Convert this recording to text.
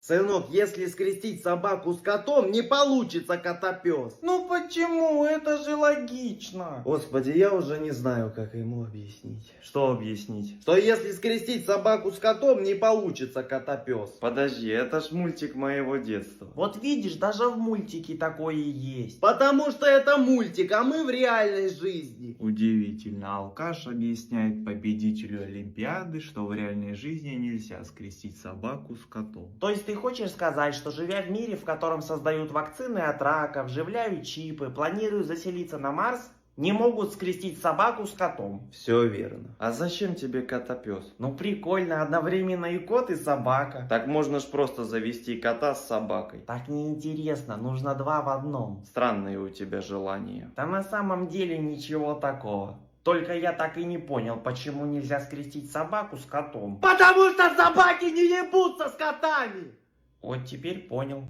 Сынок, если скрестить собаку с котом, не получится котопес. Ну почему? Это же логично. Господи, я уже не знаю, как ему объяснить. Что объяснить? Что если скрестить собаку с котом, не получится котопес. Подожди, это ж мультик моего детства. Вот видишь, даже в мультике такое и есть. Потому что это мультик, а мы в реальной жизни. Удивительно, алкаш объясняет победителю Олимпиады, что в реальной жизни нельзя скрестить собаку с котом. То есть ты хочешь сказать, что живя в мире, в котором создают вакцины от рака, вживляют чипы, планируют заселиться на Марс, не могут скрестить собаку с котом? Все верно. А зачем тебе котопес? Ну прикольно, одновременно и кот, и собака. Так можно ж просто завести кота с собакой. Так неинтересно, нужно два в одном. Странные у тебя желания. Да на самом деле ничего такого. Только я так и не понял, почему нельзя скрестить собаку с котом. Потому что собаки не ебутся с котами. Вот теперь понял.